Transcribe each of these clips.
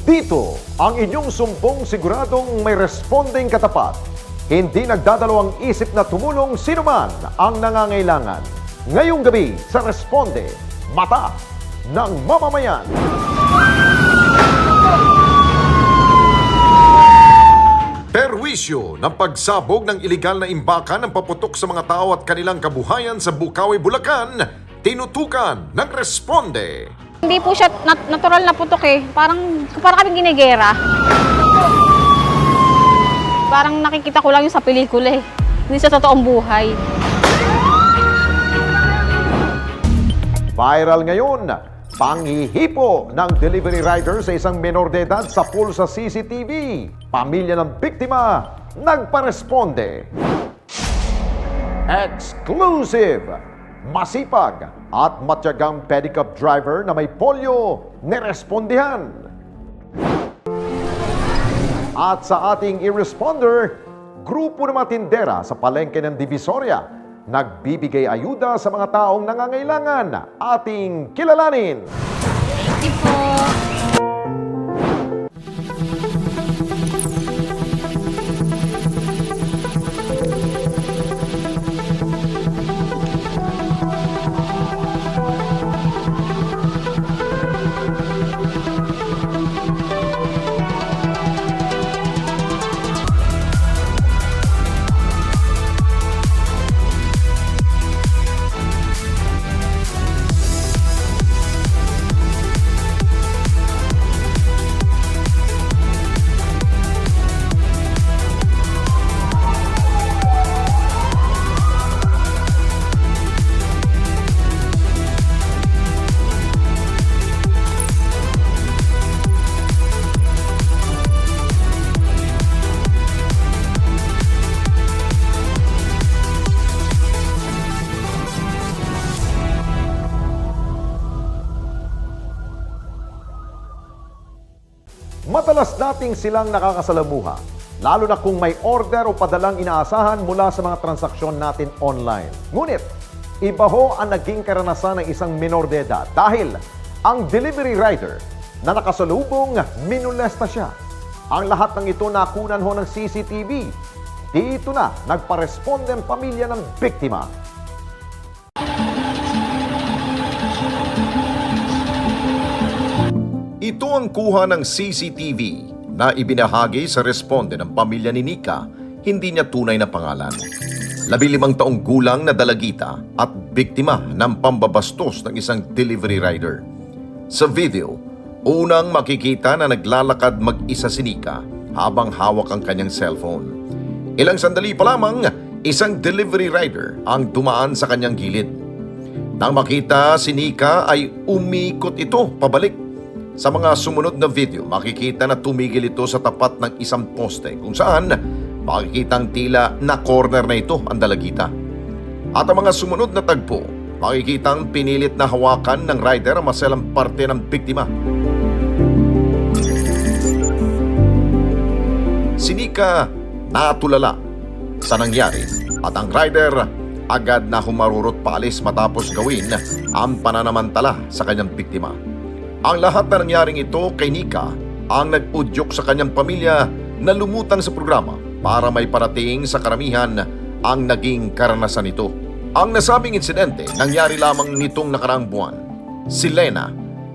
Dito, ang inyong sumpong siguradong may responding katapat. Hindi nagdadalawang isip na tumulong sinuman ang nangangailangan. Ngayong gabi sa Responde, Mata ng Mamamayan. Perwisyo ng pagsabog ng ilegal na imbakan ng paputok sa mga tao at kanilang kabuhayan sa Bukawi, Bulacan, tinutukan ng Responde. Hindi po siya natural na putok eh. Parang kaming ginigera. Parang nakikita ko lang yung sa pelikula eh. Hindi sa totoong buhay. Viral ngayon, panghihipo ng delivery rider sa isang menor de edad sa pool sa CCTV. Pamilya ng biktima nagparesponde. Exclusive! Masipag at matyagang pedicab driver na may polio nirespondihan. At sa ating i-responder, grupo ng mga tindera sa palengke ng Divisoria nagbibigay ayuda sa mga taong nangangailangan. Ating kilalanin. Thank you po. Madalas nating silang nakakasalamuha, lalo na kung may order o padalang inaasahan mula sa mga transaksyon natin online. Ngunit, iba ho ang naging karanasan ng isang menor de edad dahil ang delivery rider na nakasalubong, minolesta siya. Ang lahat ng ito nakunan ho ng CCTV. Dito na nagparesponde ang pamilya ng biktima. Ito ang kuha ng CCTV na ibinahagi sa responde ng pamilya ni Nika, hindi niya tunay na pangalan. 15 taong gulang na dalagita at biktima ng pambabastos ng isang delivery rider. Sa video, unang makikita na naglalakad mag-isa si Nika habang hawak ang kanyang cellphone. Ilang sandali pa lamang, isang delivery rider ang dumaan sa kanyang gilid. Nang makita si Nika ay umikot ito pabalik. Sa mga sumunod na video, makikita na tumigil ito sa tapat ng isang poste kung saan makikitang tila na corner na ito ang dalagita. At ang mga sumunod na tagpo, makikitang pinilit na hawakan ng rider ang maselang parte ng biktima. Si Nika natulala sa nangyari at ang rider agad na humarurot paalis matapos gawin ang pananamantala sa kanyang biktima. Ang lahat na nangyaring ito kay Nika ang nag-udyok sa kanyang pamilya na lumutang sa programa para may parating sa karamihan ang naging karanasan nito. Ang nasabing insidente nangyari lamang nitong nakaraang buwan. Si Lena,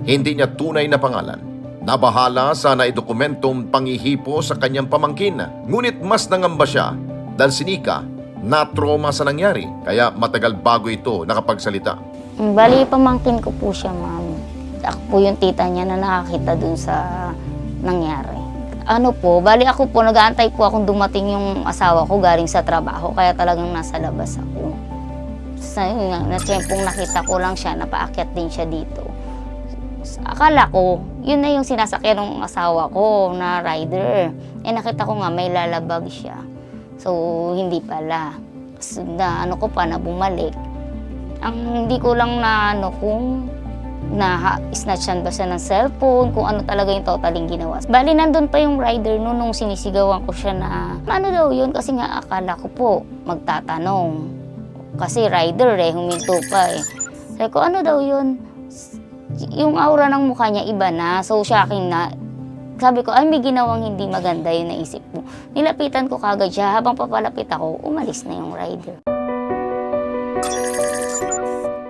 hindi niya tunay na pangalan, nabahala sa naidokumentong panghihipo sa kanyang pamangkin. Ngunit mas nangamba siya dahil si Nika na-trauma sa nangyari kaya matagal bago ito nakapagsalita. Bali, pamangkin ko po siya, ma'am. Ako po yung tita niya na nakakita dun sa nangyari. Bali ako po, nag-aantay po akong dumating yung asawa ko galing sa trabaho, kaya talagang nasa labas ako. Sa na-tiyempong nakita ko lang siya, napaakyat din siya dito. Akala ko, yun na yung sinasakyan ng asawa ko na rider. Nakita ko nga may lalabag siya. So, hindi pala. Na bumalik. Ang hindi ko lang na kung na-snatchan ba siya ng cellphone, kung ano talaga yung totaling ginawa. Bali, nandun pa yung rider nung sinisigawan ko siya na, ano daw yun? Kasi nga akala ko po, magtatanong. Kasi rider huminto pa Sabi ko, ano daw yun? Yung aura ng mukha niya iba na, so shocking na. Sabi ko, ay may ginawang hindi maganda yung naisip mo. Nilapitan ko kagad siya. Habang papalapit ako, umalis na yung rider.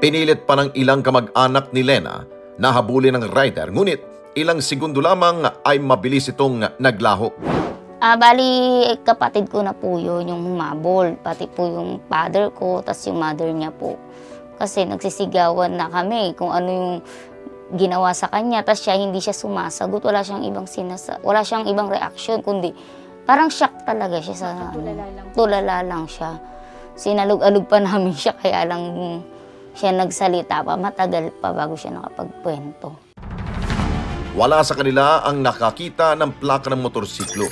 Pinilit pa ng ilang kamag-anak ni Lena na habulin ng rider, ngunit ilang segundo lamang ay mabilis itong naglaho. Bali, kapatid ko na po yun, yung humabol. Pati po yung father ko, tas yung mother niya po. Kasi nagsisigawan na kami kung ano yung ginawa sa kanya. Tas siya, hindi siya sumasagot. Wala siyang ibang reaction, kundi parang shock talaga siya sa tulala lang siya. Sinalug-alug pa namin siya, kaya lang siya nagsalita pa. Matagal pa bago siya nakapagkwento. Wala sa kanila ang nakakita ng plaka ng motorsiklo.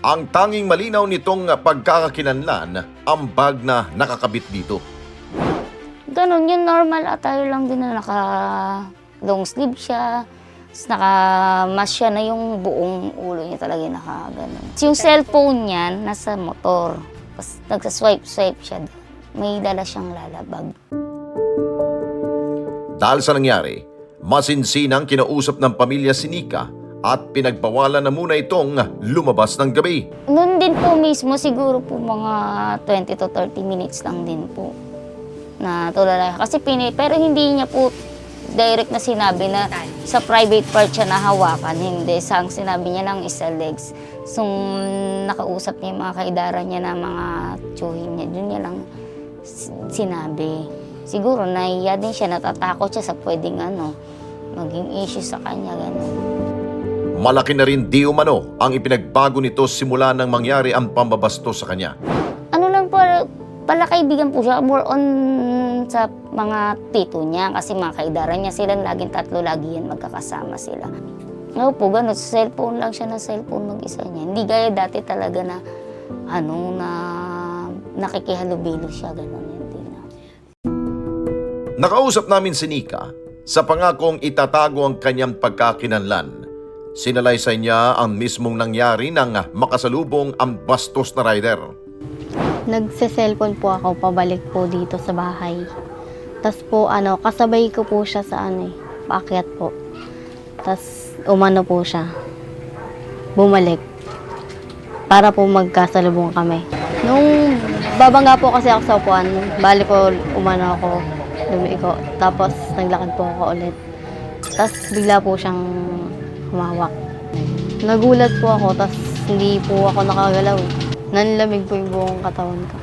Ang tanging malinaw nitong pagkakakinanlan ang bag na nakakabit dito. Ganon, yung normal attire lang din na naka-long sleeve siya. Naka-mask siya na yung buong ulo niya talaga naka-ganon. Yung cellphone niya nasa motor. Tapos nagsaswipe siya. May dala siyang lalabag. Dahil sa nangyari, masinsinang kinausap ng pamilya si Nika at pinagbawalan na muna itong lumabas ng gabi. Noon din po mismo, siguro po mga 20 to 30 minutes lang din po na tulala. Kasi pero hindi niya po direct na sinabi na sa private part siya nahawakan. Hindi, ang sinabi niya lang is sa legs. So, nakausap niya yung mga kaidara niya na mga tsuhin niya. Doon niya lang sinabi. Siguro nahiya din siya, natatakot siya sa pwedeng maging issue sa kanya, gano'n. Malaki na rin di umano ang ipinagbago nito simula nang mangyari ang pambabastos sa kanya. Ano lang po, pala kaibigan po siya, more on sa mga tito niya, kasi mga kaidara niya, silang laging tatlo, lagi yan magkakasama sila. Oo po, gano'n, sa cellphone lang siya, na cellphone mag-isa niya. Hindi gaya dati talaga na, na nakikihalubilo siya, gano'n. Hindi na. Nakausap namin si Nika sa pangakong itatago ang kanyang pagkakinanlan. Sinalaysay niya ang mismong nangyari nang makasalubong ang bastos na rider. Nagse-cellphone po ako pabalik po dito sa bahay. Tapos po kasabay ko po siya sa paakyat po. Tapos umano po siya. Bumalik. Para po magkasalubong kami. Nung babangga po kasi ako sa upuan, bali po umano ako, lumiko. Tapos naglakad po ako ulit. Tapos bigla po siyang humawak. Nagulat po ako, tapos hindi po ako nakagalaw. Nanlamig po yung buong katawan ko.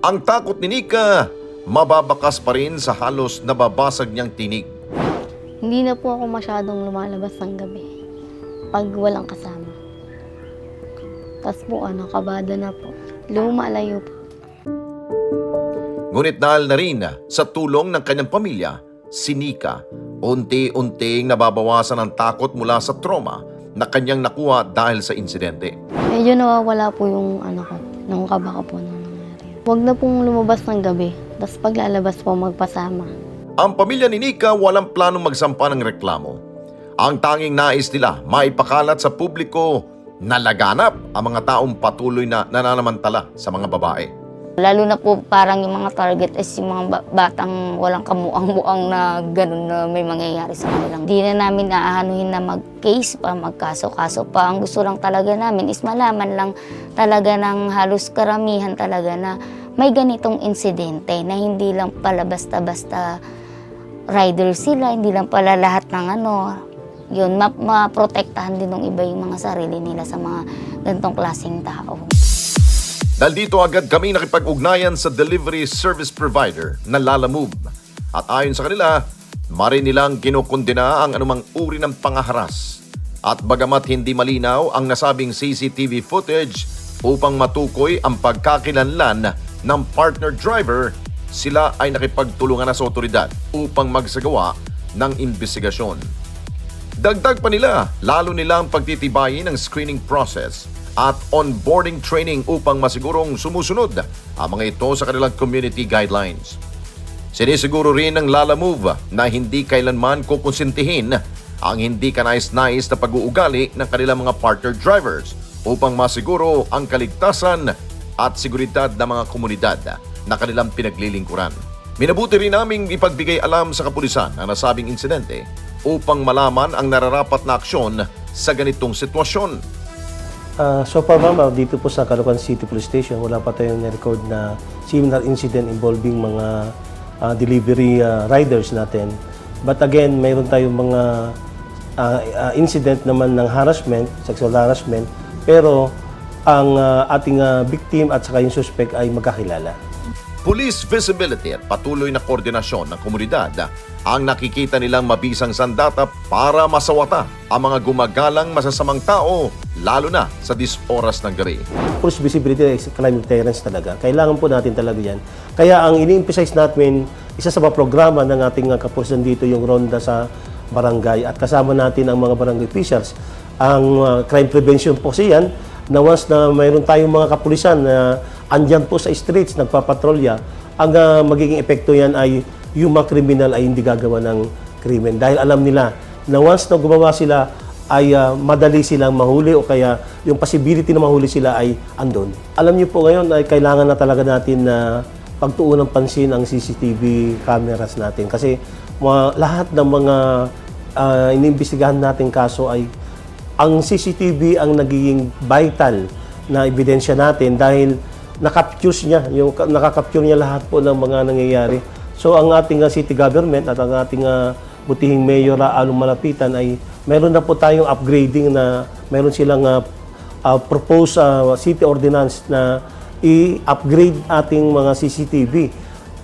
Ang takot ni Nika, mababakas pa rin sa halos nababasag niyang tinig. Hindi na po ako masyadong lumalabas ng gabi pag walang kasama. Tapos po kabada na po. Lumalayo po. Ngunit dahil na rin sa tulong ng kanyang pamilya, si Nika, unti-unting nababawasan ang takot mula sa trauma na kanyang nakuha dahil sa insidente. Medyo nawawala po yung ko, nung kaba ko po nung nangyari. Huwag na pong lumabas ng gabi, tapos paglalabas po magpasama. Ang pamilya ni Nika walang planong magsampa ng reklamo. Ang tanging nais nila maipakalat sa publiko na laganap ang mga taong patuloy na nananamantala sa mga babae. Lalo na po parang yung mga target is yung mga batang walang kamuang-muang na gano'n na may mangyayari sa kanilang. Hindi na namin naaanuhin na mag-case pa, magkaso-kaso pa. Ang gusto lang talaga namin is malaman lang talaga ng halos karamihan talaga na may ganitong insidente na hindi lang pala basta-basta rider sila, hindi lang pala lahat ng yun, maprotektahan din ng iba yung mga sarili nila sa mga ganitong klaseng tao. Dahil dito agad kami nakipag-ugnayan sa delivery service provider na Lalamove. At ayon sa kanila, marin nilang kinukundina ang anumang uri ng pangaharas. At bagamat hindi malinaw ang nasabing CCTV footage upang matukoy ang pagkakilanlan ng partner driver, sila ay nakipagtulungan na sa otoridad upang magsagawa ng investigasyon. Dagdag pa nila, lalo nilang pagtitibayin ang screening process at onboarding training upang masigurong sumusunod ang mga ito sa kanilang community guidelines. Sinisiguro rin ng Lalamove na hindi kailanman kukonsintihin ang hindi kanais-nais na pag-uugali ng kanilang mga partner drivers upang masiguro ang kaligtasan at seguridad ng mga komunidad na kanilang pinaglilingkuran. Minabuti rin naming ipagbigay alam sa kapulisan ang nasabing insidente upang malaman ang nararapat na aksyon sa ganitong sitwasyon. So far ma'am, dito po sa Caloocan City Police Station, wala pa tayong na-record na similar incident involving mga delivery riders natin. But again, mayroon tayong mga incident naman ng harassment, sexual harassment, pero ang ating victim at saka yung suspect ay magkakilala. Police visibility at patuloy na koordinasyon ng komunidad ang nakikita nilang mabisang sandata para masawata ang mga gumagalang masasamang tao, lalo na sa 10 oras ng gabi. Police visibility is crime deterrence talaga. Kailangan po natin talaga yan. Kaya ang ini-emphasize natin, isa sa mga programa ng ating kapulisan dito, yung ronda sa barangay, at kasama natin ang mga barangay officials. Ang crime prevention po siyan, na once na mayroon tayong mga kapulisan na andyan po sa streets, nagpapatrolya, ang magiging epekto yan ay yung mga kriminal ay hindi gagawa ng krimen. Dahil alam nila na once na gumawa sila, ay madali silang mahuli o kaya yung possibility na mahuli sila ay andon. Alam niyo po ngayon ay kailangan na talaga natin na pagtuunan ng pansin ang CCTV cameras natin. Kasi lahat ng mga iniimbestigahan nating kaso ay ang CCTV ang nagiging vital na ebidensya natin dahil nakakapture niya lahat po ng mga nangyayari. So ang ating city government at ang ating butihing mayor Along Malapitan ay meron na po tayong upgrading na meron silang proposed city ordinance na i-upgrade ating mga CCTV.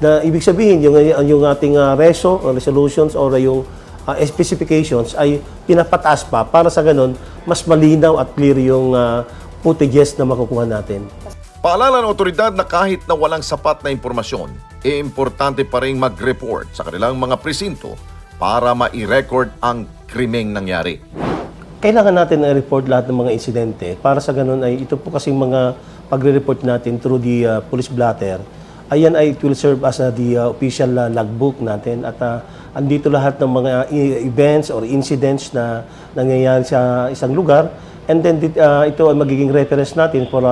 Na ibig sabihin yung ating reso or resolutions or yung specifications ay pinapataas pa para sa ganun mas malinaw at clear yung footages na makukuha natin. Paalala ng otoridad na kahit na walang sapat na impormasyon, importante pa rin mag-report sa kanilang mga presinto para ma-record ang krimeng nangyari. Kailangan natin i-report lahat ng mga insidente para sa ganun ay ito po kasing mga pagre-report natin through the police blotter, ayan ay it will serve as the official logbook natin at andito lahat ng mga events or incidents na nangyayari sa isang lugar, and then ito ay magiging reference natin for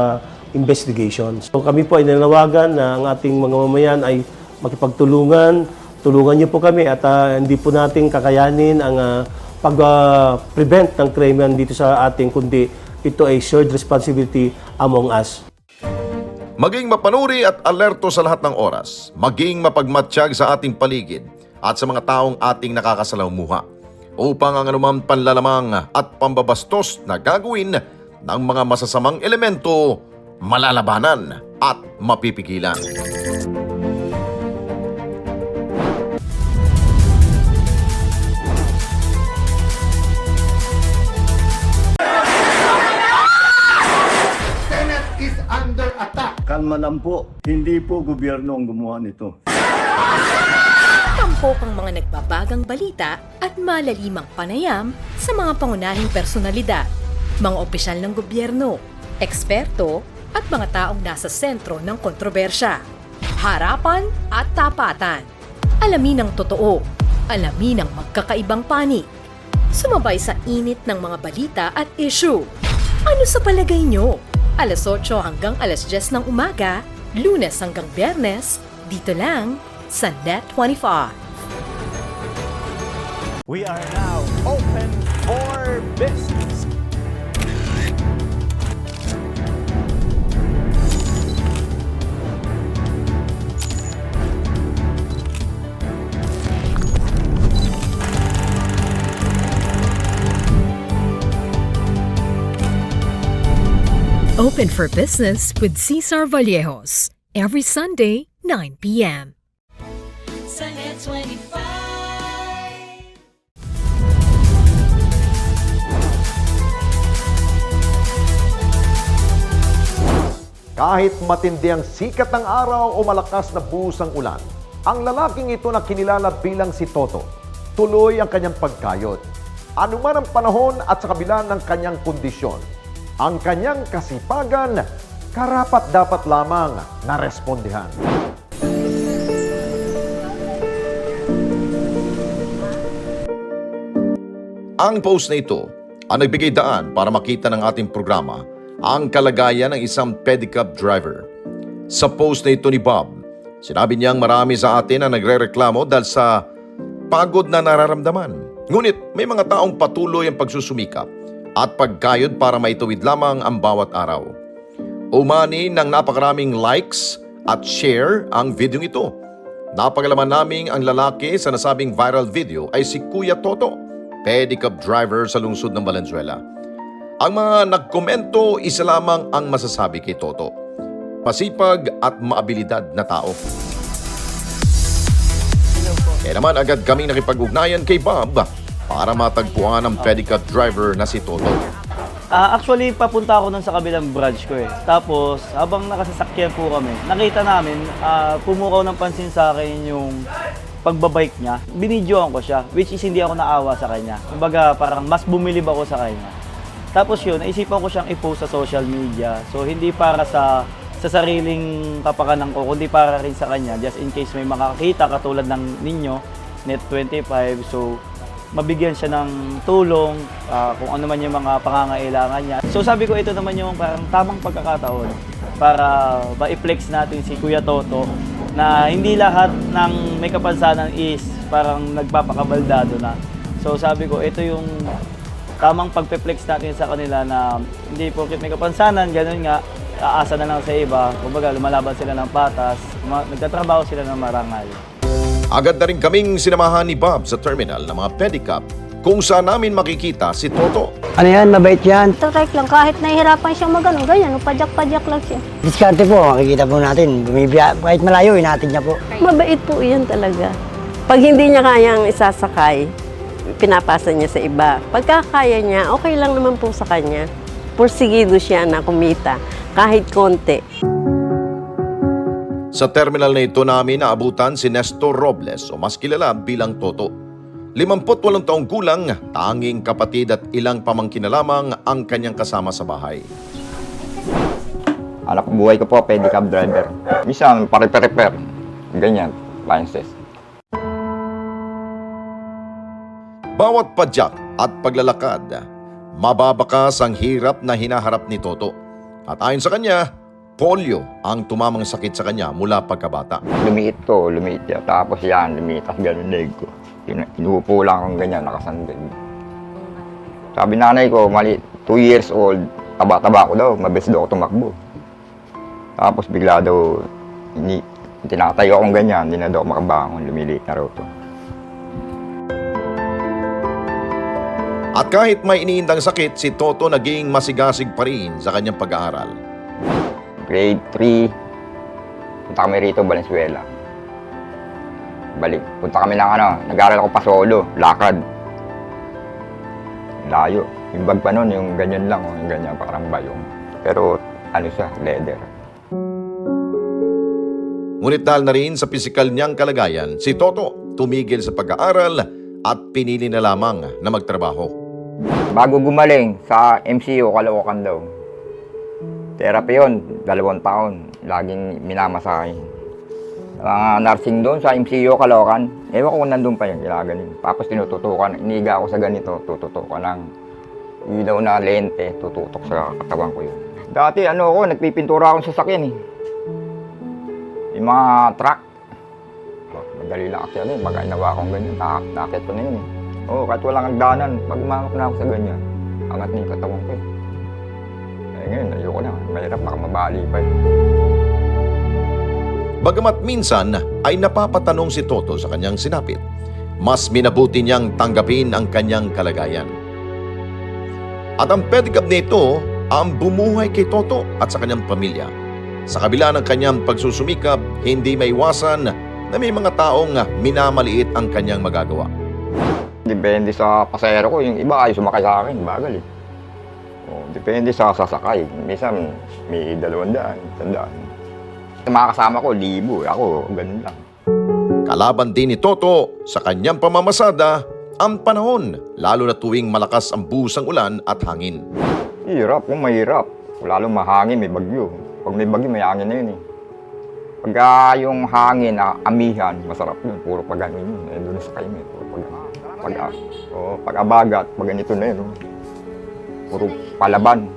investigation. So kami po ay nanawagan na ang ating mga mamayan ay makipagtulungan. Tulungan niyo po kami at hindi po natin kakayanin ang pag-prevent ng krimen dito sa ating, kundi ito ay shared responsibility among us. Maging mapanuri at alerto sa lahat ng oras, maging mapagmatsyag sa ating paligid at sa mga taong ating nakakasalamuha upang ang anumang panlalamang at pambabastos na gagawin ng mga masasamang elemento malalabanan at mapipigilan. Senate is under attack. Kalma lang po, hindi po gobyerno ang gumawa nito. Tampok ang mga nagbabagang balita at malalimang panayam sa mga pangunahing personalidad, mga opisyal ng gobyerno, eksperto at mga taong nasa sentro ng kontrobersya. Harapan at tapatan. Alamin ang totoo. Alamin ang magkakaibang panig. Sumabay sa init ng mga balita at issue. Ano sa palagay nyo? Alas 8 hanggang alas 10 ng umaga, Lunes hanggang Biyernes, dito lang sa Net25. We are now open for business. Open for Business with Cesar Vallejos. Every Sunday, 9 p.m. Kahit matindi ang sikat ng araw o malakas na buhos ang ulan, ang lalaking ito na kinilala bilang si Toto, tuloy ang kanyang pagkayod. Anuman ang panahon at sa kabila ng kanyang kondisyon, ang kanyang kasipagan, karapat-dapat lamang na respondihan. Ang post na ito ang nagbigay daan para makita ng ating programa ang kalagayan ng isang pedicab driver. Sa post na ito ni Bob, sinabi niyang marami sa atin ang nagre-reklamo dahil sa pagod na nararamdaman. Ngunit may mga taong patuloy ang pagsusumikap at pagkayod para maituwid lamang ang bawat araw. Umani ng napakaraming likes at share ang video ito. Napagalaman naming ang lalaki sa nasabing viral video ay si Kuya Toto, pedicab driver sa lungsod ng Valenzuela. Ang mga nagkomento, isa lamang ang masasabi kay Toto: pasipag at maabilidad na tao. Kaya naman agad kaming nakipag-ugnayan kay Bob para matagpuan ang pedicab driver na si Toto. Actually, papunta ako nun sa kabilang branch ko eh. Tapos, habang nakasasakyan po kami, nakita namin, pumukaw ng pansin sa akin yung pagbabike niya. Binidyoan ko siya, which is hindi ako naawa sa kanya. Kumbaga, parang mas bumilib ako sa kanya. Tapos yun, naisipan ko siyang i-post sa social media. So, hindi para sa sariling kapakanan ko, kundi para rin sa kanya. Just in case may makakita katulad ng ninyo, Net25. So, mabigyan siya ng tulong, kung ano man yung mga pangangailangan niya. So sabi ko, ito naman yung parang tamang pagkakataon para ma-flex natin si Kuya Toto na hindi lahat ng may kapansanan is parang nagpapakabaldado na. So sabi ko, ito yung tamang pagpe-flex natin sa kanila na hindi porket may kapansanan, ganun nga, aasa na lang sa iba. Kumbaga, lumalaban sila ng patas, nagtatrabaho sila ng marangal. Agad na rin kaming sinamahan ni Bob sa terminal ng mga pedicab kung saan namin makikita si Toto. Ano yan? Mabait yan. Trike lang, kahit nahihirapan siyang magano, ganyan, padyak-padyak lang siya. Diskarte po, makikita po natin. Bumibiya, kahit malayo, inatid niya po. Mabait po yan talaga. Pag hindi niya kayang isasakay, pinapasa niya sa iba. Pagka kaya niya, okay lang naman po sa kanya. Pursigido siya na kumita, kahit konti. Sa terminal na ito namin naabutan si Nestor Robles o mas kilala bilang Toto. 58 taong gulang, tanging kapatid at ilang pamangkin na lamang ang kanyang kasama sa bahay. Anak buhay ko po, pedicab driver. Minsan, pare-repair. Ganyan, appliances. Bawat padyak at paglalakad, mababakas ang hirap na hinaharap ni Toto. At ayon sa kanya, polio ang tumamang sakit sa kanya mula pagkabata. Lumiit siya. Tapos yan, lumitas ganun leg ko. Inuupo lang akong ganyan, nakasandig. Sabi nanay ko, mali, 2 years old, taba-taba ko daw, mabilis daw ako tumakbo. Tapos bigla daw, tinatayo akong ganyan, hindi na daw makabangon, lumiliit na raw to. At kahit may iniindang sakit, si Toto naging masigasig pa rin sa kanyang pag-aaral. Grade 3, punta kami rito, Valenzuela. Punta kami ng nag-aaral ako pa solo, lakad. Layo. Yung bag pa nun, yung ganyan lang, yung ganyan, parang bayong. Pero siya, leather. Ngunit dahil na rin sa pisikal niyang kalagayan, si Toto tumigil sa pag-aaral at pinili na lamang na magtrabaho. Bago gumaling sa MCO, Caloocan daw. Therapy yun, 2 taon. Laging minama sa akin. Nursing doon sa MCO, Caloocan. Ewan ko kung nandun pa yun, ginagaling. Tapos tinututukan, iniga ako sa ganito, tututukan ng ilaw na lente, tututok sa katawan ko yun. Dati nagpipintura akong sasakyan eh. Yung mga truck. Madali lang kasi maganawa akong ganyan, nakakit ko na yun eh. Kahit walang hagdanan, pag umangat na ako sa ganyan, angat na yung katawan ko eh. Ngayon, ayoko na. Mahirap, baka mabali pa eh. Bagamat minsan ay napapatanong si Toto sa kanyang sinapit, mas minabuti niyang tanggapin ang kanyang kalagayan. At ang pedicab nito ang bumuhay kay Toto at sa kanyang pamilya. Sa kabila ng kanyang pagsusumikap, hindi maiwasan na may mga taong minamaliit ang kanyang magagawa. Depende sa pasahero ko. Yung iba ay sumakay sa akin, bagal eh. Depende sa sasakay. Minsan may 200, 100. Mga kasama ko, 1,000. Ako, ganun lang. Kalaban din ni Toto sa kanyang pamamasada ang panahon, lalo na tuwing malakas ang busang ulan at hangin. Hirap, mahirap. Lalo mahangin, may bagyo. Pag may bagyo, may hangin na yun eh. Pagka yung hangin na amihan, masarap yun. Puro pag gano'n yun. Doon sa kayo eh. Pag-abagat, pag ganito na yun. Puro palaban.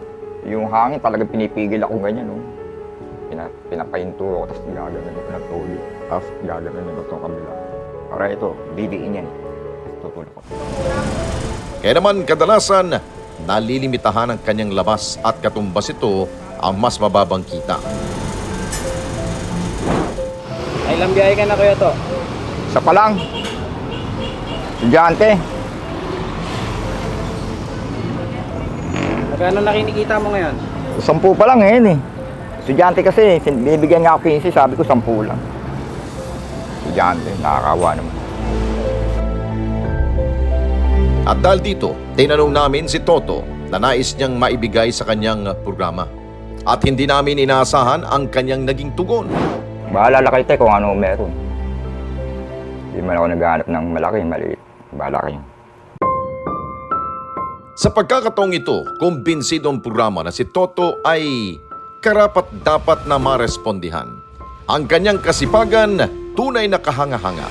Yung hangin talagang pinipigil ako ganyan. Pinapahinto ako, tapos gagawin ko ng tuloy. Tapos gagawin ko itong kabila. Para ito, bibiin yan. tutulong ko. Kaya naman kadalasan, nalilimitahan ang kanyang labas at katumbas ito ang mas mababang kita. Ay, ilang biyahe ka na kuya to? Isa pa lang. Estudyante. Magkano na kinikita mo ngayon? 10 pa lang ngayon eh. Estudyante kasi, bibigyan nga ako 15, sabi ko 10 lang. Estudyante, nakakawa naman. At dahil dito, tinanong namin si Toto na nais niyang maibigay sa kanyang programa. At hindi namin inaasahan ang kanyang naging tugon. Bahala lang kayo kung ano meron. Hindi man ako naghahanap ng malaki, maliit. Bahala kayo. Sa pagkakataong ito, kumbinsido ang programa na si Toto ay karapat-dapat na marespondihan. Ang kanyang kasipagan, tunay na kahanga-hanga.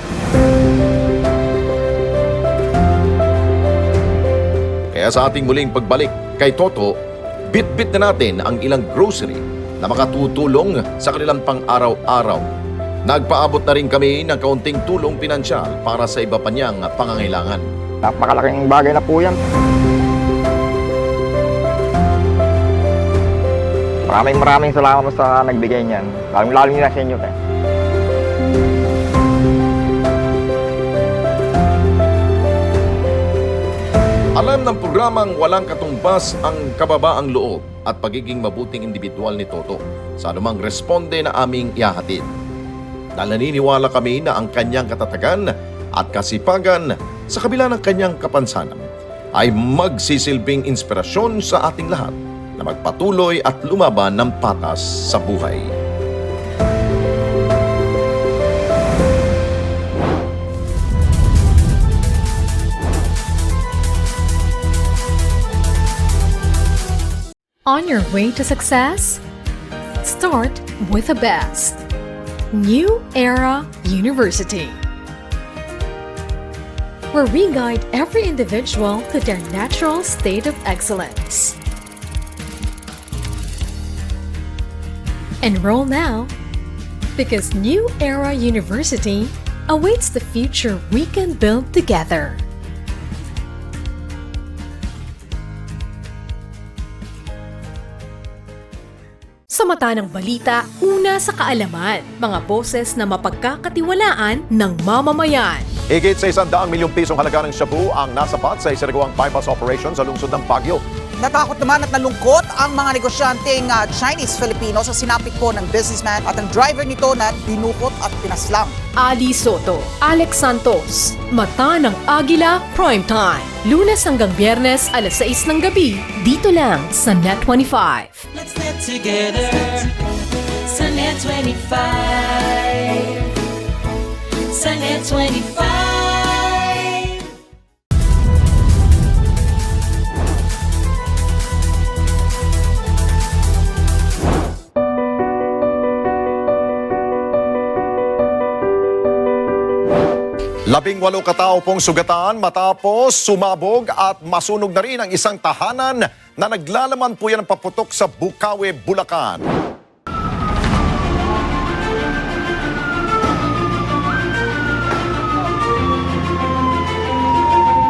Kaya sa ating muling pagbalik kay Toto, bit-bit na natin ang ilang grocery na makatutulong sa kanilang pang-araw-araw. Nagpaabot na rin kami ng kaunting tulong pinansyal para sa iba pa niyang pangangailangan. Napakalaking bagay na po yan. Maraming salamat sa nagbigay niyan. Lalong na sa inyo. Alam ng programang walang katumbas ang kababaang loob at pagiging mabuting individual ni Toto sa anumang responde na aming ihahatid. Dahil naniniwala kami na ang kanyang katatagan at kasipagan sa kabila ng kanyang kapansanan ay magsisilbing inspirasyon sa ating lahat na magpatuloy at lumaban ng patas sa buhay. On your way to success? Start with the best. New Era University, where we guide every individual to their natural state of excellence. Enroll now, because New Era University awaits the future we can build together. Sa mata ng balita, una sa kaalaman, mga boses na mapagkakatiwalaan ng mamamayan. Higit sa 100 milyong pisong halaga ng shabu ang nasapat sa isinagawang bypass operation sa lungsod ng Baguio. Natakot naman at nalungkot ang mga negosyanteng Chinese-Filipino sa sinapit po ng businessman at ang driver nito na dinukot at pinaslang. Ali Soto, Alex Santos, Mata ng Agila Primetime. Lunes hanggang Biyernes, alas 6 ng gabi, dito lang sa Net25. Let's net together sa Net25. Sa Net25. Labing 8 katao pong sugatan matapos sumabog at masunog na rin ang isang tahanan na naglalaman po yan ng paputok sa Bukawi, Bulacan.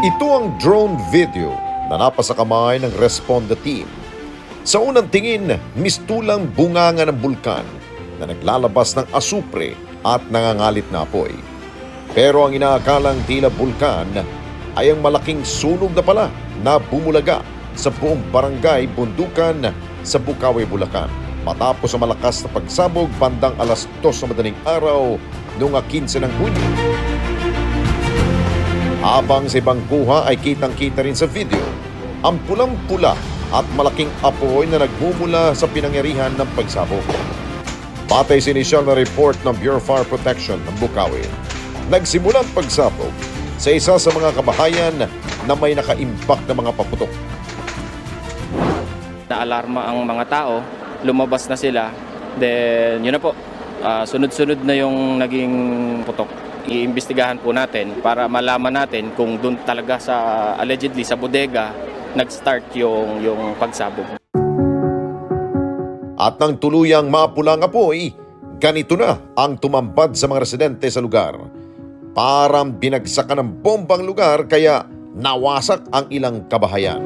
Ito ang drone video na napasa kamay ng Responde team. Sa unang tingin, mistulang bunganga ng bulkan na naglalabas ng asupre at nangangalit na apoy. Pero ang inaakalang tila bulkan ay ang malaking sunog na pala na bumulaga sa buong barangay Bundukan sa Bukawi, Bulacan. Matapos ang malakas na pagsabog bandang alas 2 ng madaling araw noong 15 ng Hunyo. Habang sa ibang kuha ay kitang-kita rin sa video ang pulang-pula at malaking apoy na nagmumula sa pinangyarihan ng pagsabog. Batay sa inisyal na report ng Bureau of Fire Protection ng Bukawi, nagsimulang pagsabog sa isa sa mga kabahayan na may naka-impact na mga paputok. Naalarma ang mga tao, lumabas na sila, then yun na po, sunod-sunod na yung naging putok. Iimbestigahan po natin para malaman natin kung doon talaga sa allegedly sa bodega nag-start yung pagsabog. At nang tuluyang mapulang apoy, ganito na ang tumambad sa mga residente sa lugar. Parang binagsakan ng bombang lugar kaya nawasak ang ilang kabahayan.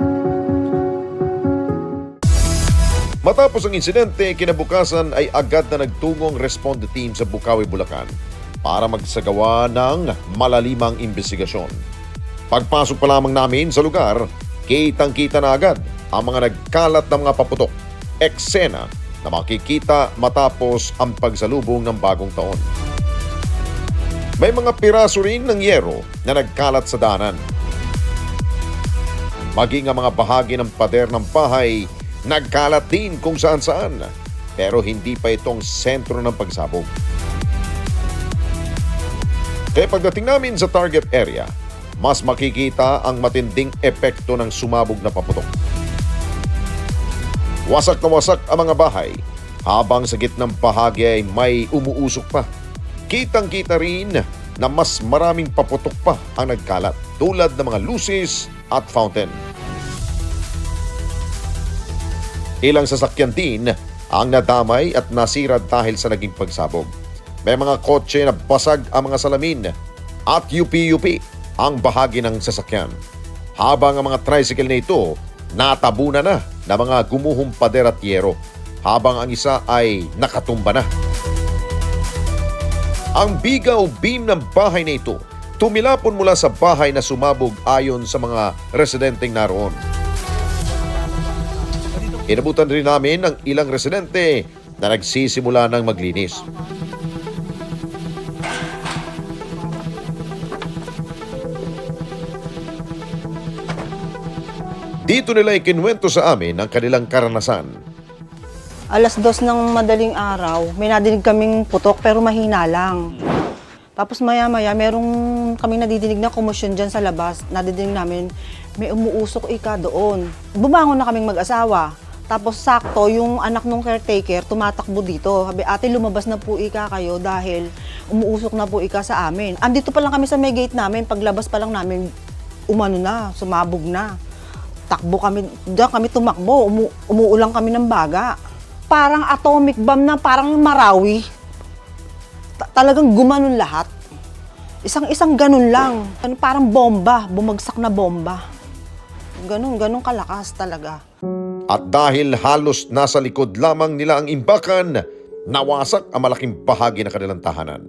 Matapos ang insidente, kinabukasan ay agad na nagtungong responde team sa Bukawi, Bulacan para magsagawa ng malalimang investigasyon. Pagpasok pa lamang namin sa lugar, kitang-kita na agad ang mga nagkalat na mga paputok, eksena na makikita matapos ang pagsalubong ng bagong taon. May mga piraso rin ng yero na nagkalat sa daanan. Maging ang mga bahagi ng pader ng bahay nagkalat din kung saan-saan, pero hindi pa itong sentro ng pagsabog. Kaya pagdating namin sa target area, mas makikita ang matinding epekto ng sumabog na paputok. Wasak na wasak ang mga bahay, habang sa gitnang bahagi ay may umuusok pa. Kitang-kita rin na mas maraming paputok pa ang nagkalat, tulad ng mga luces at fountain. Ilang sasakyan din ang nadamay at nasira dahil sa naging pagsabog. May mga kotse na basag ang mga salamin at UP-UP ang bahagi ng sasakyan. Habang ang mga tricycle na ito natabunan na ng mga gumuhong pader at yero, habang ang isa ay nakatumba na. Ang biga o beam ng bahay na ito tumilapon mula sa bahay na sumabog ayon sa mga residenteng naroon. Inabutan rin namin ang ilang residente na nagsisimula ng maglinis. Dito nila ikinwento sa amin ang kanilang karanasan. Alas 2 ng madaling araw, may nadinig kaming putok pero mahina lang. Tapos maya-maya, merong kaming nadidinig na komosyon dyan sa labas. Nadidinig namin, may umuusok ika doon. Bumangon na kaming mag-asawa. Tapos sakto, yung anak ng caretaker tumatakbo dito. Sabi, ate, lumabas na po ika kayo dahil umuusok na po ika sa amin. Andito pa lang kami sa may gate namin, paglabas pa lang namin, umano na, sumabog na. Takbo kami, diyan kami tumakbo, umuulang kami ng baga. Parang atomic bomb na, parang Marawi. Talagang gumanon lahat. Isang ganun lang. Parang bomba, bumagsak na bomba. Ganun kalakas talaga. At dahil halos nasa likod lamang nila ang imbakan, nawasak ang malaking bahagi ng kanilang tahanan.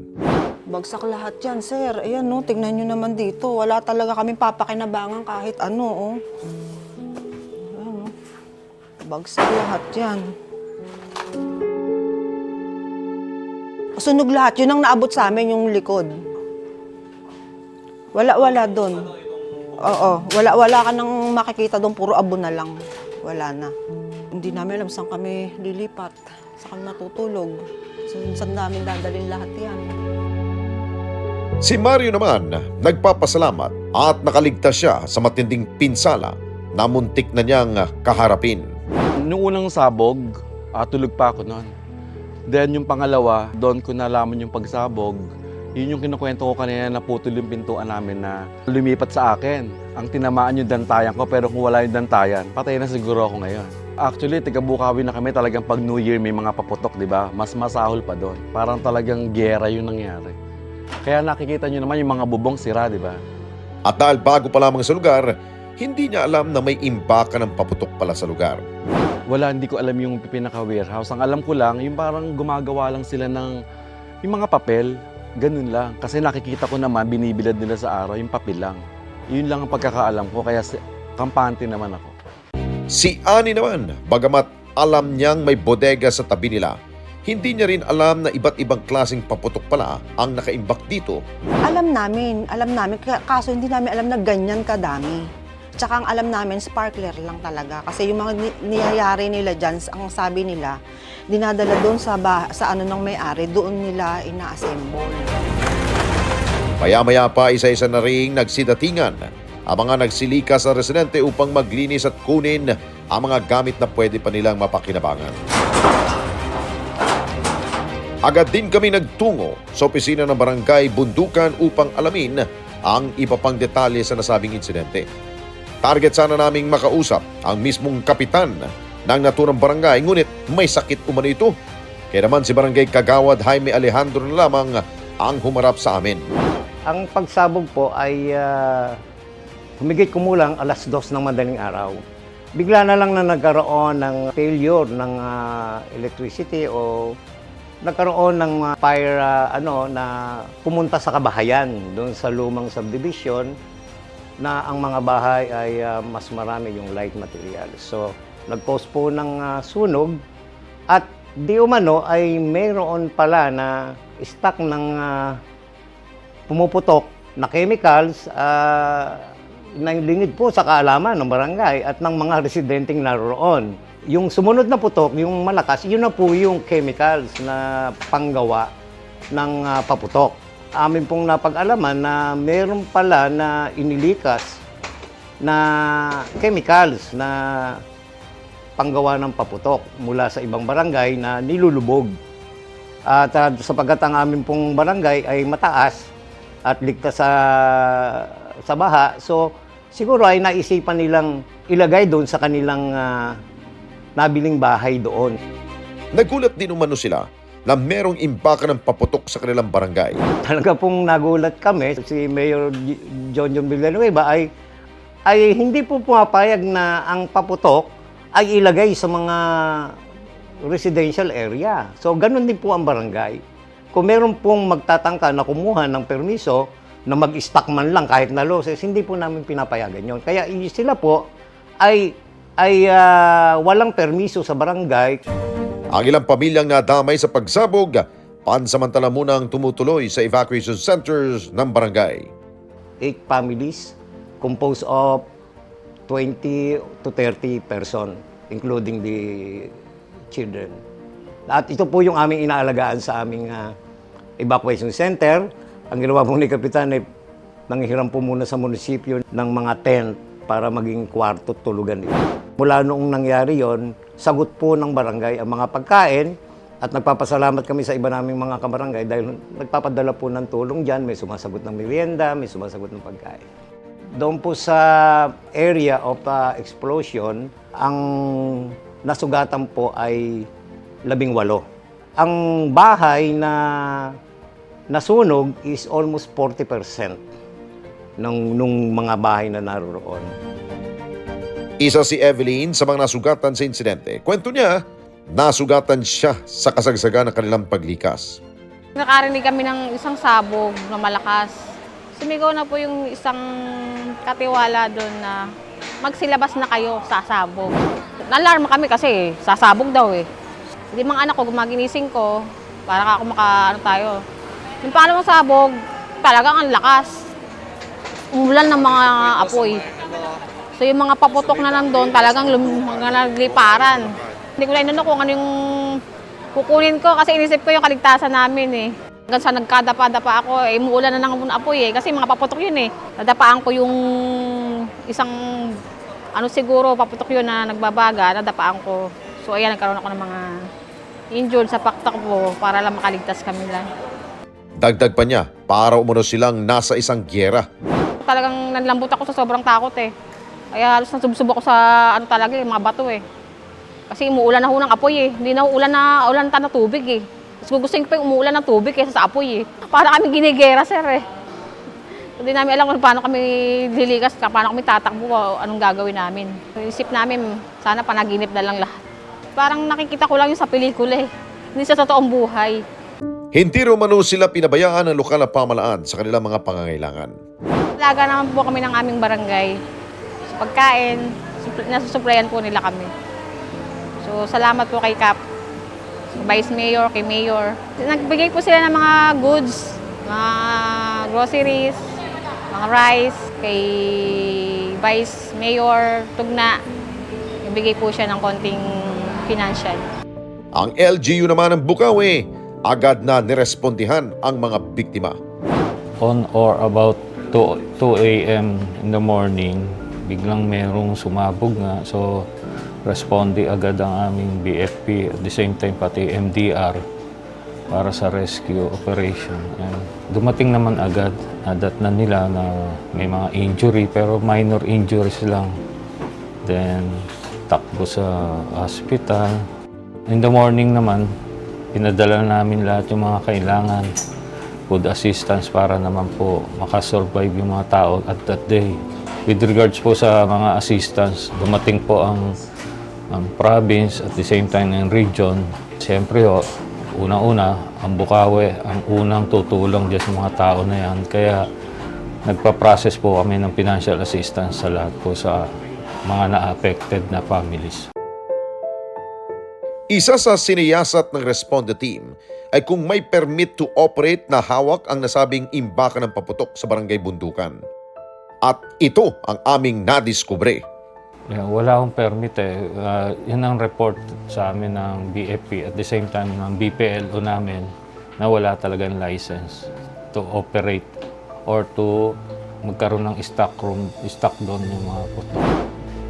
Bagsak lahat yan, sir. Ayan, no, tingnan nyo naman dito. Wala talaga kaming papakinabangan kahit ano, oh. Ayan, no. Bagsak lahat yan. Sunog lahat. Yun ang naabot sa amin, yung likod. Wala doon. Oo, wala ka nang makikita doon. Puro abo na lang. Wala na. Hindi namin alam saan kami lilipat. Saan kami matutulog. Saan namin dadalhin lahat yan. Si Mario naman, nagpapasalamat at nakaligtas siya sa matinding pinsala na muntik na niyang kaharapin. Noong unang sabog, tulog pa ako noon. Then yung pangalawa, doon ko nalaman yung pagsabog. Yun yung kinukwento ko kanina na putol yung pintuan namin na lumipat sa akin. Ang tinamaan yung dantayan ko, pero kung wala yung dantayan, patay na siguro ako ngayon. Actually, taga Bukawi na kami, talagang pag New Year may mga paputok, di ba? Mas masahol pa doon. Parang talagang giyera yung nangyari. Kaya nakikita nyo naman yung mga bubong sira, di ba? At dahil bago pa lamang sa lugar, hindi niya alam na may imbaka ng paputok pala sa lugar. Wala, hindi ko alam yung pinaka-warehouse. Ang alam ko lang, yung parang gumagawa lang sila ng yung mga papel. Ganun lang. Kasi nakikita ko naman, binibilad nila sa araw, yung papel lang. Yun lang ang pagkakaalam ko, kaya kampante naman ako. Si Ani naman, bagamat alam niyang may bodega sa tabi nila, hindi niya rin alam na iba't ibang klaseng paputok pala ang nakaimbak dito. Alam namin. Kaso hindi namin alam na ganyan kadami. Tsaka ang alam namin, sparkler lang talaga. Kasi yung mga niyayari nila dyan, ang sabi nila, dinadala doon sa ano ng may-ari, doon nila ina-assemble. Maya-maya pa isa-isa na ring nagsidatingan ang mga nagsilika sa residente upang maglinis at kunin ang mga gamit na pwede pa nilang mapakinabangan. Agad din kami nagtungo sa opisina ng Barangay Bundukan upang alamin ang iba pang detalye sa nasabing insidente. Target sana naming makausap ang mismong kapitan ng naturang barangay, ngunit may sakit umano ito. Kaya naman si Barangay Kagawad Jaime Alejandro na lamang ang humarap sa amin. Ang pagsabog po ay humigit kumulang 2:00 ng madaling araw. Bigla na lang na nagkaroon ng failure ng electricity o nagkaroon ng fire na pumunta sa kabahayan doon sa lumang subdivision na ang mga bahay ay mas marami yung light materials. So, nag-cause po ng sunog at di umano ay mayroon pala na stock ng pumuputok na chemicals na lingid po sa kaalaman ng barangay at ng mga residenteng naroon. Yung sumunod na putok, yung malakas, yun na po yung chemicals na panggawa ng paputok. Amin pong napag-alaman na meron pala na inilikas na chemicals na panggawa ng paputok mula sa ibang barangay na nilulubog. At sapagkat ang amin pong barangay ay mataas at ligtas sa baha, so siguro ay naisipan nilang ilagay doon sa kanilang nabiling bahay doon. Nagulat din umano sila na merong imbaka ng paputok sa kanilang barangay. Talaga pong nagulat kami. Si Mayor John Villanueva ay hindi po pumapayag na ang paputok ay ilagay sa mga residential area. So, ganun din po ang barangay. Kung meron pong magtatangka na kumuha ng permiso na mag-stock man lang kahit na losses, hindi po namin pinapayagan yon. Kaya sila po ay walang permiso sa barangay. Ang ilang pamilyang nadamay sa pagsabog, pansamantala munang tumutuloy sa evacuation centers ng barangay. 8 families composed of 20 to 30 person, including the children. At ito po yung aming inaalagaan sa aming evacuation center. Ang ginawa po ni Kapitan ay nanghihiram po muna sa munisipyo ng mga tent para maging kwarto tulugan nila. Mula noong nangyari yon, sagot po ng barangay ang mga pagkain at nagpapasalamat kami sa iba naming mga kabarangay dahil nagpapadala po ng tulong dyan. May sumasagot ng merienda, may sumasagot ng pagkain. Doon po sa area of explosion, ang nasugatan po ay 18. Ang bahay na nasunog is almost 40% nung mga bahay na naroon. Isa si Evelyn sa mga nasugatan sa insidente. Kwento niya, nasugatan siya sa kasagsagan ng kanilang paglikas. Nakarinig kami ng isang sabog na malakas. Sumigaw na po yung isang katiwala doon na magsilabas na kayo sa sabog. Nalarma kami kasi sasabog daw eh. Hindi mga anak ko, gumaginising ko, para ako tayo. Yung pangalawang sabog, talagang ang lakas. Umulan ng mga apoy. So yung mga paputok na nandun, talagang nagliparan. Hindi ko na inano kung ano yung kukunin ko kasi inisip ko yung kaligtasan namin eh. Hanggang sa nagkadapa-dapa ako, umuulan na ng apoy eh. Kasi mga paputok yun eh. Nadapaan ko yung isang, siguro, paputok yun na nagbabaga, nadapaan ko. So ayan, nagkaroon ako ng mga injured sa paktak ko para lang makaligtas kami lang. Dagdag pa niya, para umano silang nasa isang gyera. Talagang nanlambot ako sa sobrang takot eh. Kaya halos nasubsob ako sa mga bato eh. Kasi umuulan na ho ng apoy eh. Hindi na ulan na tubig eh. Mas gugustuhin ko pa yung umuulan ng tubig kaysa sa apoy eh. Para kami ginigera sir eh. Hindi namin alam kung paano kami lilikas, paano kami tatakbo, anong gagawin namin. Isip namin, sana panaginip na lang lahat. Parang nakikita ko lang yung sa pelikula eh. Hindi sa totoong buhay. Hindi romano sila pinabayaan ng lokal na pamalaan sa kanilang mga pangangailangan. Talaga naman po kami ng aming barangay. Sa pagkain, nasusuplayan po nila kami. So, salamat po kay Kap, Vice Mayor, kay Mayor. Nagbigay po sila ng mga goods, mga groceries, mga rice, kay Vice Mayor Tugna. Nagbigay po siya ng konting financial. Ang LGU naman ng Bukawi, agad na nirespondihan ang mga biktima. On or about 2 a.m. in the morning, biglang merong sumabog nga. So, responde agad ang aming BFP at the same time pati MDR para sa rescue operation. And dumating naman agad, nadatnan nila na may mga injury pero minor injuries lang. Then, takbo sa hospital. In the morning naman, pinadala namin lahat yung mga kailangan food assistance para naman po makasurvive yung mga tao at that day. With regards po sa mga assistance, dumating po ang province at the same time ng region. Siyempre ho, una-una, ang Bukawi ang unang tutulong dyan sa mga tao na yan. Kaya nagpa-process po kami ng financial assistance sa lahat po sa mga na-affected na families. Isa sa siniyasat ng Responde Team ay kung may permit to operate na hawak ang nasabing imbaka ng paputok sa Barangay Bundukan. At ito ang aming nadiskubre. Wala akong permit yun ang report sa amin ng BFP at the same time ng BPLO namin na wala talagang license to operate or to magkaroon ng stock doon yung mga putok.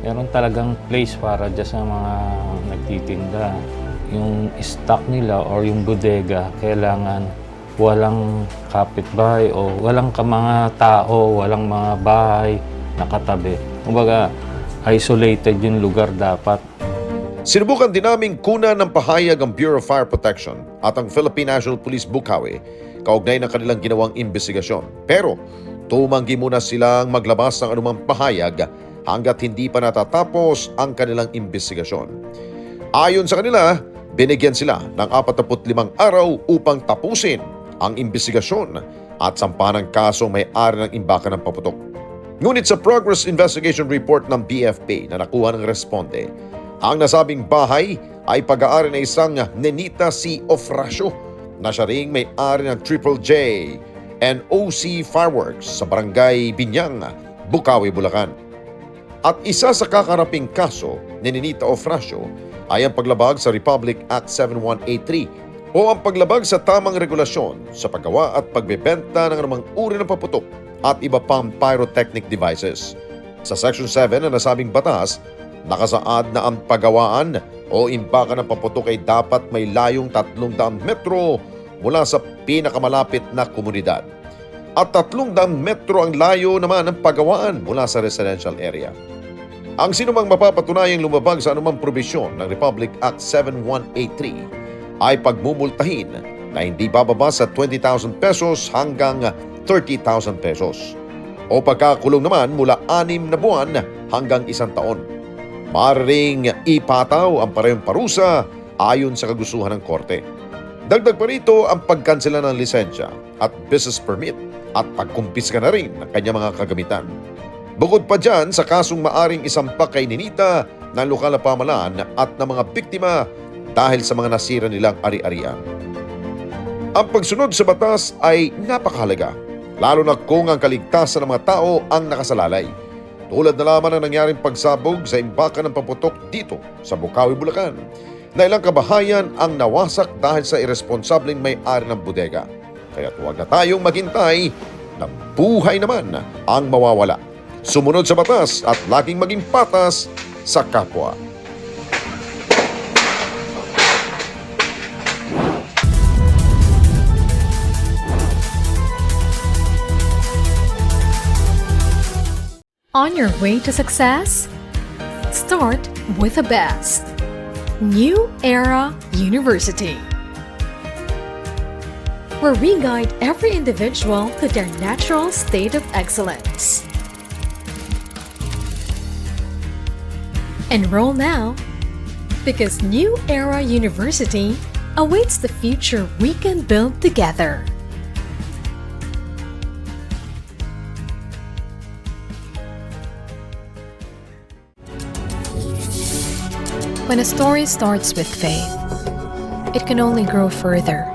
Meron talagang place para dyan sa mga nagtitinda. Yung stock nila or yung bodega, kailangan walang kapitbahay o walang mga tao, walang mga bahay nakatabi. Kumbaga, isolated yung lugar dapat. Sinubukan din naming kunan ng pahayag ang Bureau of Fire Protection at ang Philippine National Police Bukawi kaugnay ng kanilang ginawang investigasyon. Pero tumanggi muna silang maglabas ng anumang pahayag hanggat hindi pa natatapos ang kanilang investigasyon. Ayon sa kanila, binigyan sila ng 45 araw upang tapusin ang investigasyon at sampahan ng kasong may-ari ng imbaka ng paputok. Ngunit sa Progress Investigation Report ng BFP na nakuha ng Responde, ang nasabing bahay ay pag-aari ng isang Nenita C. Ofracio na siya ring may-ari ng Triple J and OC Fireworks sa Barangay Binyang, Bukawi, Bulacan. At isa sa kakaraping kaso ni Nenita Ofracio ay ang paglabag sa Republic Act 7183 o ang paglabag sa tamang regulasyon sa paggawa at pagbebenta ng anumang uri ng paputok at iba pang pyrotechnic devices. Sa Section 7 na nasabing batas, nakasaad na ang paggawaan o imbaka ng paputok ay dapat may layong 300 metro mula sa pinakamalapit na komunidad. At 300 metro ang layo naman ng paggawaan mula sa residential area. Ang sinumang mapapatunayang lumabag sa anumang probisyon ng Republic Act 7183 ay pagmumultahin na hindi bababa sa 20,000 pesos hanggang 30,000 pesos o pagkakulong naman mula 6 na buwan hanggang 1 taon. Maaaring ipataw ang parehong parusa ayon sa kagustuhan ng korte. Dagdag pa rito ang pagkansela ng lisensya at business permit at pagkumpiska na rin ng kanyang mga kagamitan. Bukod pa dyan sa kasong maaring isampak kay Nenita ng lokal na pamahalaan at ng mga biktima dahil sa mga nasira nilang ari-arian. Ang pagsunod sa batas ay napakahalaga, lalo na kung ang kaligtasan ng mga tao ang nakasalalay. Tulad na lamang ang nangyaring pagsabog sa imbaka ng paputok dito sa Bukawi, Bulacan, na ilang kabahayan ang nawasak dahil sa irresponsableng may-ari ng bodega. Kaya huwag na tayong maghintay na buhay naman ang mawawala. Sumunod sa batas at laging maging patas sa kapwa. On your way to success? Start with the best. New Era University, where we guide every individual to their natural state of excellence. Enroll now, because New Era University awaits the future we can build together. When a story starts with faith, it can only grow further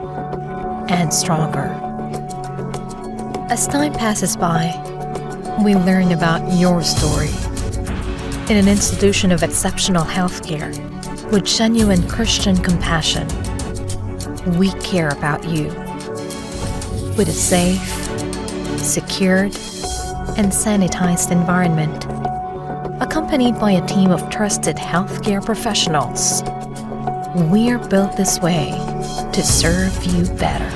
and stronger. As time passes by, we learn about your story. In an institution of exceptional healthcare, with genuine Christian compassion, we care about you. With a safe, secured, and sanitized environment, accompanied by a team of trusted healthcare professionals, we're built this way to serve you better.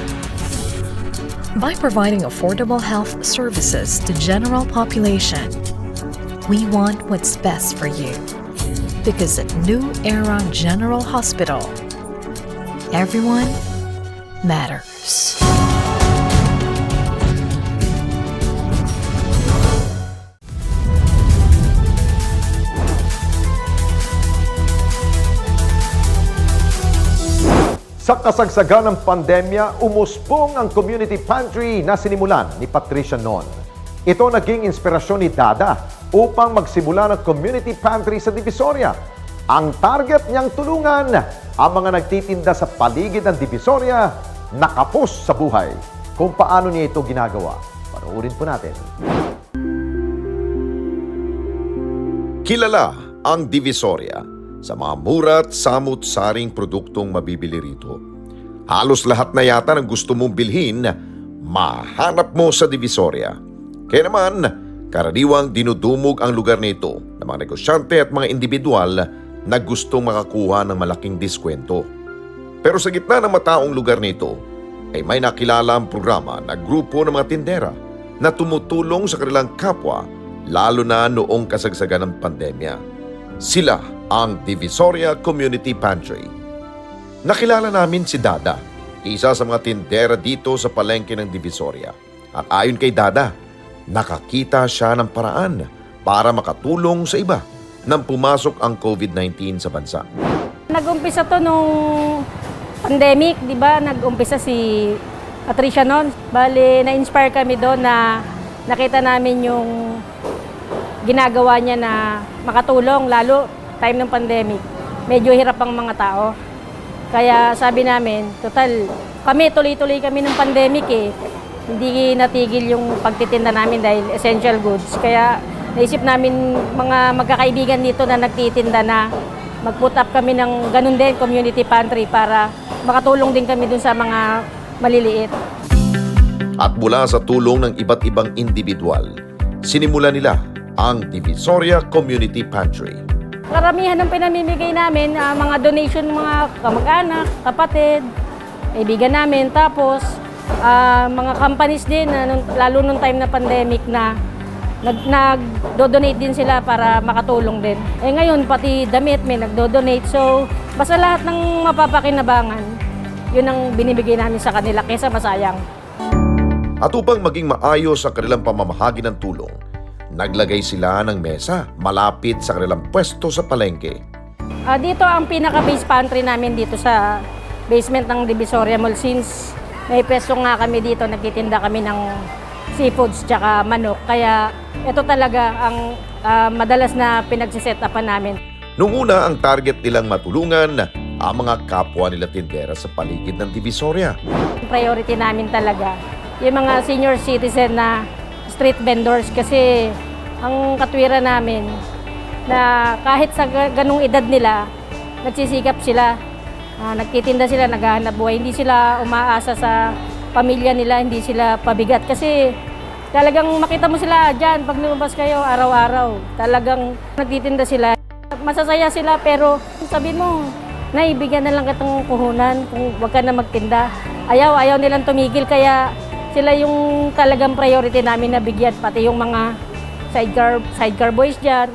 By providing affordable health services to general population, we want what's best for you. Because at New Era General Hospital, everyone matters. Sa kasagsagan ng pandemya, umuspong ang community pantry na sinimulan ni Patricia noon. Ito naging inspirasyon ni Dada upang magsimula ng community pantry sa Divisoria. Ang target niyang tulungan ang mga nagtitinda sa paligid ng Divisoria na kapos sa buhay. Kung paano niya ito ginagawa, panoorin po natin. Kilala ang Divisoria sa mga mura at samut-saring produktong mabibili rito. Halos lahat na yata ng gusto mong bilhin, mahanap mo sa Divisoria. Kaya naman, karaniwang dinudumog ang lugar nito ng mga negosyante at mga individual na gustong makakuha ng malaking diskwento. Pero sa gitna ng mataong lugar nito, ay may nakilala ang programa na grupo ng mga tindera na tumutulong sa kanilang kapwa lalo na noong kasagsagan ng pandemya. Sila ang Divisoria Community Pantry. Nakilala namin si Dada, isa sa mga tindera dito sa palengke ng Divisoria. At ayon kay Dada, nakakita siya ng paraan para makatulong sa iba nang pumasok ang COVID-19 sa bansa. Nag-umpisa to nung pandemic, di ba? Nag-umpisa si Patricia noon. Bali, na-inspire kami doon na nakita namin yung ginagawa niya na makatulong, lalo time ng pandemic. Medyo hirap ang mga tao. Kaya sabi namin, total, kami tuloy-tuloy kami ng pandemic eh. Hindi natigil yung pagtitinda namin dahil essential goods. Kaya naisip namin mga magkakaibigan dito na nagtitinda na mag-put up kami ng ganun din, community pantry, para makatulong din kami dun sa mga maliliit. At mula sa tulong ng iba't ibang individual, sinimula nila ang Divisoria Community Pantry. Karamihan ng pinamimigay namin, mga donation ng mga kamag-anak, kapatid, kaibigan namin. Tapos, mga companies din, lalo nung time na pandemic na nag-donate din sila para makatulong din. Ngayon, pati damit may nagdo-donate. So, basta lahat ng mapapakinabangan, yun ang binibigay namin sa kanila kaysa masayang. At upang maging maayos ang kanilang pamamahagi ng tulong, naglagay sila ng mesa malapit sa kanilang pwesto sa palengke. Dito ang pinaka-base pantry namin dito sa basement ng Divisoria Mall. Since may pwesto nga kami dito, nagtitinda kami ng seafoods tsaka manok. Kaya ito talaga ang madalas na pinagsiset-upan namin. Nung una, ang target nilang matulungan ang mga kapwa nila tindera sa paligid ng Divisoria. Priority namin talaga yung mga senior citizen na street vendors, kasi ang katwiran namin na kahit sa ganung edad nila, nagsisikap sila, nagtitinda sila, naghahanap buhay. Hindi sila umaasa sa pamilya nila, hindi sila pabigat. Kasi talagang makita mo sila dyan, pag lumabas kayo araw-araw, talagang nagtitinda sila. Masasaya sila, pero sabi mo, naibigyan na lang kitang puhunan kung wag ka na magtinda. Ayaw nilang tumigil, kaya sila yung talagang priority namin na bigyan, pati yung mga sidecar boys dyan.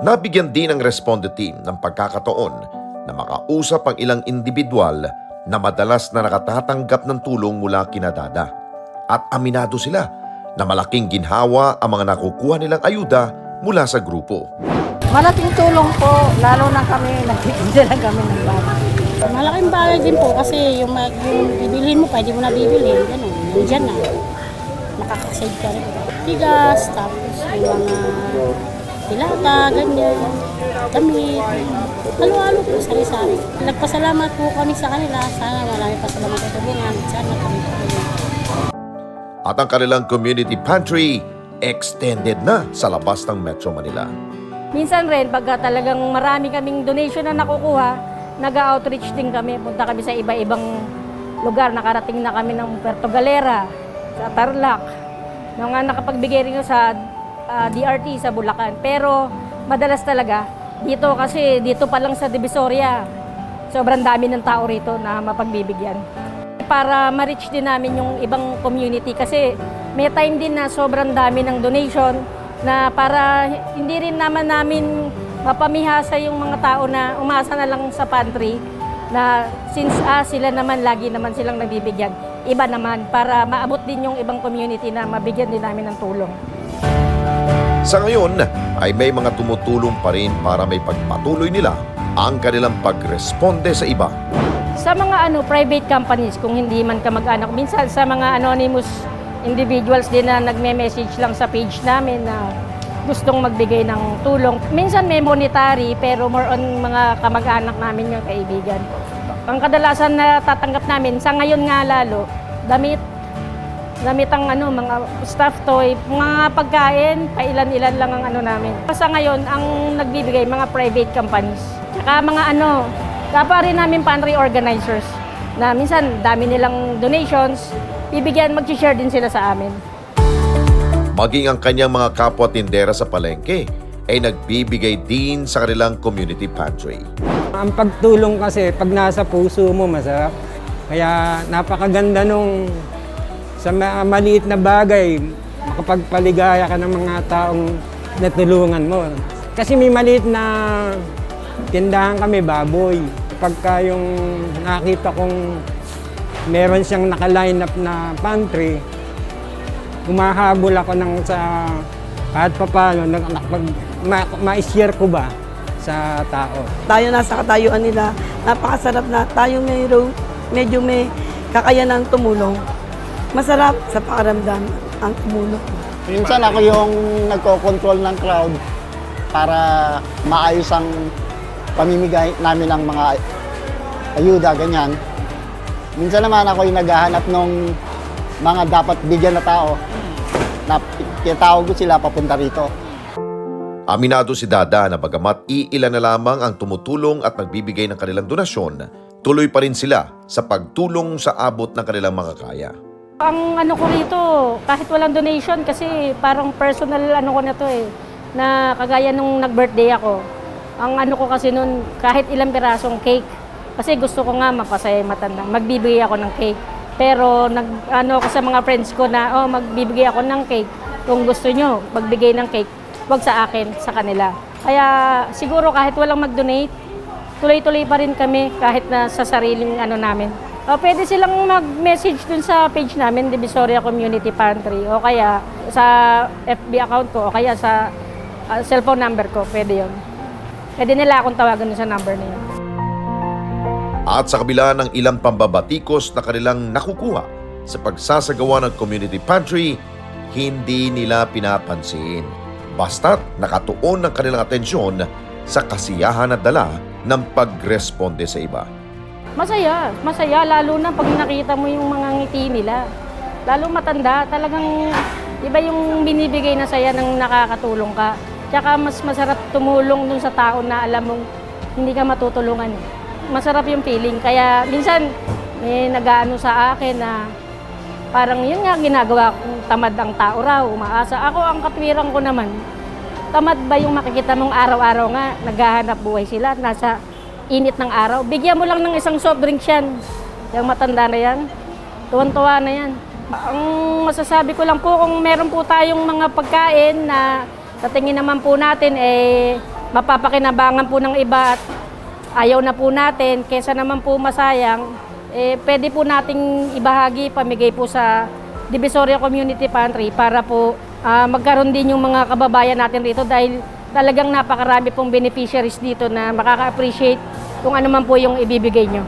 Nabigyan din ang Responde team ng pagkakataon na makausap ang ilang individual na madalas na nakatatanggap ng tulong mula kina Dada. At aminado sila na malaking ginhawa ang mga nakukuha nilang ayuda mula sa grupo. Malaking tulong po, lalo na kami, nagtitinda lang kami ng bagay. Malaking bagay din po kasi yung bibilhin mo pa, hindi mo na bibilhin. Ganun, nandiyan na. Nakakasave ka rin. Tigas, tapos yung mga tilata, ganyan, damit, halo-halo po, sari-sari. Nagpasalamat po kami sa kanila. Sana marami pa sila matutulungan. Sana kami po. At ang kanilang community pantry extended na sa labas ng Metro Manila. Minsan rin, pagka talagang marami kaming donation na nakukuha, nag-outreach din kami. Punta kami sa iba-ibang lugar. Nakarating na kami ng Puerto Galera, sa Tarlac. Nakapagbigay rin sa DRT sa Bulacan. Pero madalas talaga, dito kasi dito pa lang sa Divisoria, sobrang dami ng tao rito na mapagbibigyan. Para ma-reach din namin yung ibang community kasi may time din na sobrang dami ng donation na para hindi rin naman namin mapamihasa yung mga tao na umasa na lang sa pantry na since sila naman lagi naman silang nagbibigyan, iba naman para maabot din yung ibang community na mabigyan din namin ng tulong. Sa ngayon ay may mga tumutulong pa rin para may pagpatuloy nila ang kanilang pagresponde sa iba. Sa mga private companies, kung hindi man kamag-anak, minsan sa mga anonymous individuals din na nagme-message lang sa page namin na gustong magbigay ng tulong. Minsan may monetary, pero more on mga kamag-anak namin yung kaibigan. Ang kadalasan na tatanggap namin, sa ngayon nga lalo, damit ang mga staff toy, mga pagkain, pailan-ilan lang ang namin. Sa ngayon, ang nagbibigay, mga private companies. Tsaka mga kapa rin namin pantry organizers na minsan dami nilang donations, bibigyan, mag-share din sila sa amin. Maging ang kanyang mga kapwa tindera sa palengke ay nagbibigay din sa kanilang community pantry. Ang pagtulong kasi pag nasa puso mo masarap. Kaya napakaganda nung sa maliit na bagay, makapagpaligaya ka ng mga taong natulungan mo. Kasi may maliit na tindahan kami, baboy. Pagka yung nakita kong meron siyang naka-line up na pantry, humahabol ako sa kahit papano, ma-share ko ba sa tao. Tayo nasa katayuan nila, napakasarap na tayo medyo may kakayanang tumulong. Masarap sa pakaramdam ang tumulong. Minsan ako yung nagko-control ng crowd para maayos ang pamimigay namin ng mga ayuda, ganyan. Minsan naman ako yung naghahanap ng mga dapat bigyan na tao na tinatawag ko sila papunta rito. Aminado si Dada na bagamat iilan na lamang ang tumutulong at nagbibigay ng kanilang donasyon, tuloy pa rin sila sa pagtulong sa abot ng kanilang makakaya. Ang ko rito, kahit walang donation, kasi parang personal ko na to na kagaya nung nag-birthday ako. Ang ko kasi nun, kahit ilang pirasong cake, kasi gusto ko nga mapasaya matanda, magbibigay ako ng cake. Pero ako sa mga friends ko na, magbibigay ako ng cake. Kung gusto nyo, magbigay ng cake, wag sa akin, sa kanila. Kaya siguro kahit walang mag-donate, tuloy-tuloy pa rin kami kahit na sa sariling namin. Pwede silang mag-message dun sa page namin, Divisoria Community Pantry, o kaya sa FB account ko, o kaya sa cellphone number ko, pwede yun. Pwede nila akong tawagan sa number na yun. At sa kabila ng ilang pambabatikos na kanilang nakukuha sa pagsasagawa ng community pantry, hindi nila pinapansin. Basta't nakatuon ng kanilang atensyon sa kasiyahan at dala ng pagresponde sa iba. Masaya, lalo na pag nakita mo yung mga ngiti nila. Lalo matanda, talagang iba yung binibigay na saya ng nakakatulong ka. Tsaka mas masarap tumulong dun sa tao na alam mong hindi ka matutulungan. Masarap yung feeling. Kaya minsan may nag-aano sa akin na parang yun nga ginagawa kong tamad ang tao raw, umaasa. Ako ang katwiran ko naman, tamad ba yung makikita mong araw-araw nga, naghahanap buhay sila, nasa init ng araw. Bigyan mo lang ng isang soft drink yan. Yung matanda na yan, tuwan-tuwa na yan. Ang masasabi ko lang po, kung meron po tayong mga pagkain na sa tingin naman po natin, mapapakinabangan po ng iba at ayaw na po natin, kesa naman po masayang, pwede po nating ibahagi, pamigay po sa Divisoria Community Pantry para po magkaroon din yung mga kababayan natin rito dahil talagang napakarami pong beneficiaries dito na makaka-appreciate kung ano man po yung ibibigay nyo.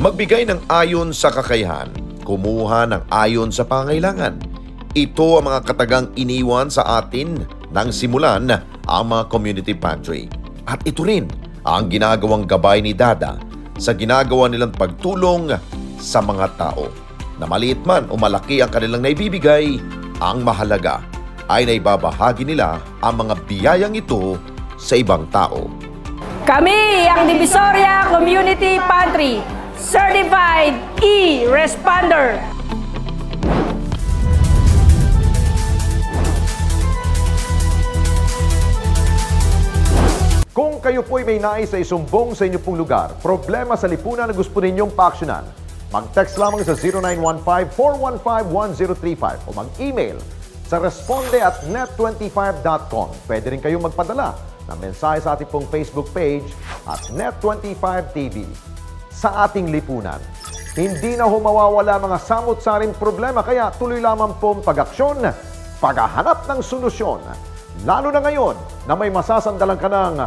Magbigay ng ayon sa kakayahan, kumuha ng ayon sa pangailangan. Ito ang mga katagang iniwan sa atin nang simulan ang mga community pantry. At ito rin ang ginagawang gabay ni Dada sa ginagawa nilang pagtulong sa mga tao. Na maliit man o malaki ang kanilang naibibigay, ang mahalaga ay naibabahagi nila ang mga biyayang ito sa ibang tao. Kami ang Divisoria Community Pantry, Certified E-Responder. Kung kayo po'y may nais na isumbong sa inyo pong lugar, problema sa lipunan na gusto ninyong paaksyonan, mag-text lamang sa 0915-415-1035 o mag-email sa responde@net25.com. Pwede rin kayong magpadala ng mensahe sa ating pong Facebook page at Net25TV. Sa ating lipunan, hindi na mawawala mga samot-saring problema kaya tuloy lamang pong pag-aksyon, paghahanap ng solusyon. Lalo na ngayon na may masasandalan ka ng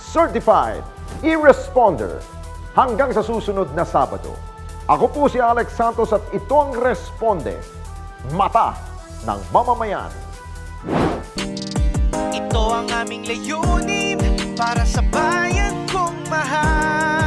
Certified E-Responder. Hanggang sa susunod na Sabado. Ako po si Alex Santos at ito ang Responde, Mata ng Mamamayan. Ito ang aming layunin para sa bayan kong mahal.